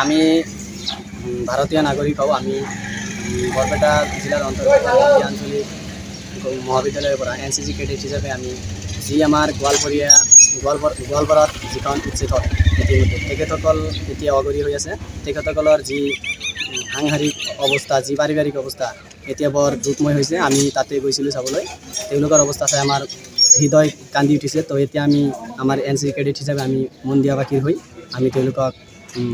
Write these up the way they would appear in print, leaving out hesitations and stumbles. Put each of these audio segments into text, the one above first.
আমি ভাৰতীয় নাগৰিক হও। আমি বৰপেটা জিলাৰ অন্তৰ্গত আঞ্চলিক মহাবিদ্যালয়ৰ পৰা NCC কেডেট হিচাপে আমি যি আমাৰ গোৱালপাৰাত যিখন উচ্ছেদত ইতিমধ্যে তেখেতসকল এতিয়া অগৰী হৈ আছে। তেখেতসকলৰ যি সাংসাৰিক অৱস্থা, যি পাৰিবাৰিক অৱস্থা এতিয়া বৰ দুখময় হৈছে। আমি তাতে গৈছিলোঁ চাবলৈ। তেওঁলোকৰ অৱস্থা চাই আমাৰ হৃদয় কান্দি উঠিছে। তো এতিয়া আমি আমাৰ NCC কেডেট হিচাপে আমি মন দিয়া বাকীৰ হৈ আমি তেওঁলোকক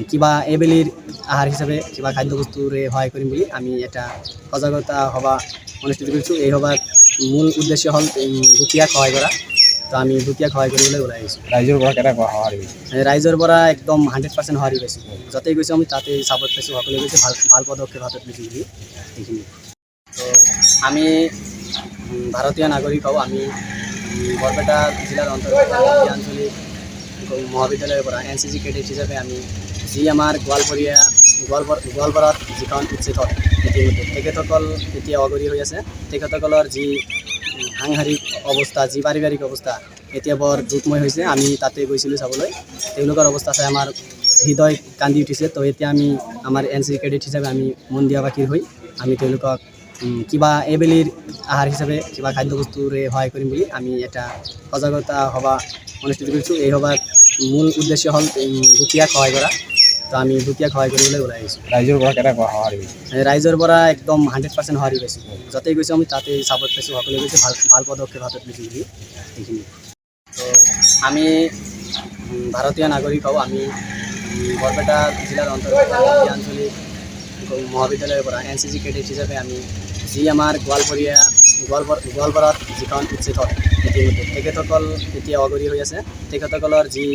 কিবা এইবেলিৰ আহাৰ হিচাপে কিবা খাদ্যবস্তুৰে সহায় কৰিম বুলি আমি এটা সজাগতা সভা অনুষ্ঠিত কৰিছোঁ। এই সভাৰ মূল উদ্দেশ্য হ'ল দুখীয়াক সহায় কৰা। তো আমি দুখীয়াক সহায় কৰিবলৈ ওলাই আহিছোঁ। ৰাইজৰ পৰা কেনেকুৱা সঁহাৰি পাইছে? ৰাইজৰ পৰা একদম 100% সঁহাৰি পাইছোঁ। য'তেই গৈছোঁ আমি তাতেই ছাপৰ্ট পাইছোঁ। সকলোৱে গৈছে ভাল পদক্ষেপ হাতত লৈছোঁ বুলি সেইখিনি। তো আমি ভাৰতীয় নাগৰিক হওঁ। আমি বৰপেটা জিলাৰ অন্তৰ্গত আঞ্চলিক মহাবিদ্যালয়ৰ পৰা NCC কেডেট হিচাপে আমি যি আমাৰ গোৱালপাৰাত যিখন উচ্ছেদত ইতিমধ্যে তেখেতসকল এতিয়া অগৰী হৈ আছে। তেখেতসকলৰ যি সাংসাৰিক অৱস্থা, যি পাৰিবাৰিক অৱস্থা এতিয়া বৰ দুখময় হৈছে। আমি তাতে গৈছিলোঁ চাবলৈ। তেওঁলোকৰ অৱস্থা চাই আমাৰ হৃদয় কান্দি উঠিছে। তো এতিয়া আমি আমাৰ NCC কেডেট হিচাপে আমি মন দিয়া বাকীৰ হৈ আমি তেওঁলোকক কিবা এইবেলিৰ আহাৰ হিচাপে কিবা খাদ্যবস্তুৰে সহায় কৰিম বুলি আমি এটা সজাগতা সভা অনুষ্ঠিত কৰিছোঁ। এই সভাৰ মূল উদ্দেশ্য হ'ল দুখীয়াক সহায় কৰা। তো আমি দুখীয়াক সহায় কৰিবলৈ ওলাই আহিছোঁ। ৰাইজৰ পৰা কেনেকুৱা সঁহাৰি পাইছে? ৰাইজৰ পৰা একদম 100% সঁহাৰি পাইছোঁ। য'তেই গৈছোঁ আমি তাতেই ছাপৰ্ট পাইছোঁ। সকলোৱে গৈছে ভাল পদক্ষেপ হাতত লৈছোঁ বুলি সেইখিনি। তো আমি ভাৰতীয় নাগৰিক হওঁ। আমি বৰপেটা জিলাৰ অন্তৰ্গত আঞ্চলিক মহাবিদ্যালয়ৰ পৰা NCC কেডেট হিচাপে আমি যি আমাৰ গোৱালপাৰাত যিখন উচ্ছেদত ইতিমধ্যে তেখেতসকল এতিয়া অগৰী হৈ আছে। তেখেতসকলৰ যি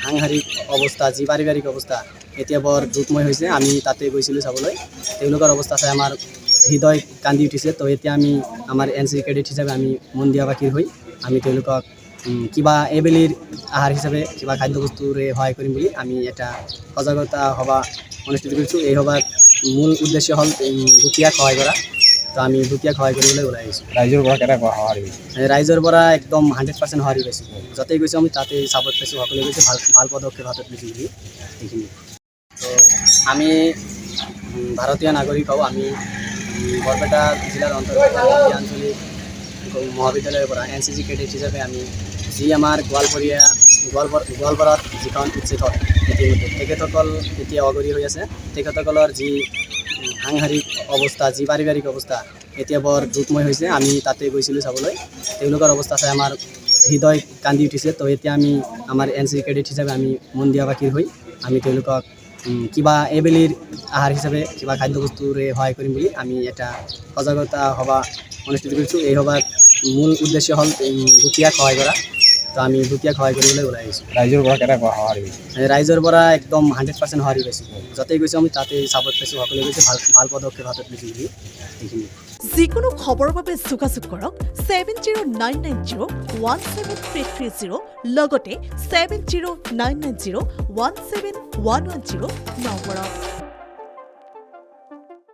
সাংসাৰিক অৱস্থা, যি পাৰিবাৰিক অৱস্থা এতিয়া বৰ দুখময় হৈছে। আমি তাতে গৈছিলোঁ চাবলৈ। তেওঁলোকৰ অৱস্থা চাই আমাৰ হৃদয় কান্দি উঠিছে। তো এতিয়া আমি আমাৰ NCC কেডেট হিচাপে আমি মন দিয়া বাকীৰ হৈ আমি তেওঁলোকক কিবা এইবেলিৰ আহাৰ হিচাপে কিবা খাদ্যবস্তুৰে সহায় কৰিম বুলি আমি এটা সজাগতা সভা অনুষ্ঠিত কৰিছোঁ। এই সভাৰ মূল উদ্দেশ্য হ'ল দুখীয়াক সহায় কৰা। তো আমি দুখীয়াক সহায় কৰিবলৈ ওলাই আহিছোঁ। ৰাইজৰ পৰা কেনেকুৱা সঁহাৰি পাইছে? ৰাইজৰ পৰা একদম 100% সঁহাৰি পাইছোঁ। য'তেই গৈছোঁ আমি তাতেই ছাপৰ্ট পাইছোঁ। সকলোৱে গৈছে ভাল পদক্ষেপ হাতত লৈছোঁ বুলি সেইখিনি। তো আমি ভাৰতীয় নাগৰিক হওঁ। আমি বৰপেটা জিলাৰ অন্তৰ্গত আঞ্চলিক মহাবিদ্যালয়ৰ পৰা NCC কেডেট হিচাপে আমি যি আমাৰ গোৱালপাৰাত যিখন উচ্ছেদত ইতিমধ্যে তেখেতসকল এতিয়া অগৰী হৈ আছে। তেখেতসকলৰ যি সাংসাৰিক অৱস্থা, যি পাৰিবাৰিক অৱস্থা এতিয়া বৰ দুখময় হৈছে। আমি তাতে গৈছিলোঁ চাবলৈ। তেওঁলোকৰ অৱস্থা চাই আমাৰ হৃদয় কান্দি উঠিছে। তো এতিয়া আমি আমাৰ NCC কেডেট হিচাপে আমি মন দিয়া বাকীৰ হৈ আমি তেওঁলোকক কিবা এইবেলিৰ আহাৰ হিচাপে কিবা খাদ্যবস্তুৰে সহায় কৰিম বুলি আমি এটা সজাগতা সভা অনুষ্ঠিত কৰিছোঁ। এই সভাৰ মূল উদ্দেশ্য হ'ল দুখীয়াক সহায় কৰা। তো আমি দুখীয়াক সহায় কৰিবলৈ ওলাই আহিছোঁ। ৰাইজৰ পৰা কেনেকুৱা সঁহাৰি পাইছে? ৰাইজৰ পৰা একদম 100% সঁহাৰি পাইছোঁ। য'তেই গৈছোঁ আমি তাতেই ছাপৰ্ট পাইছোঁ। সকলোৱে গৈছে ভাল পদক্ষেপ হাতত লৈছোঁ বুলি সেইখিনি। যিকোনো খবৰৰ বাবে যোগাযোগ কৰক 7099017330 লগতে 7099017110 নম্বৰত।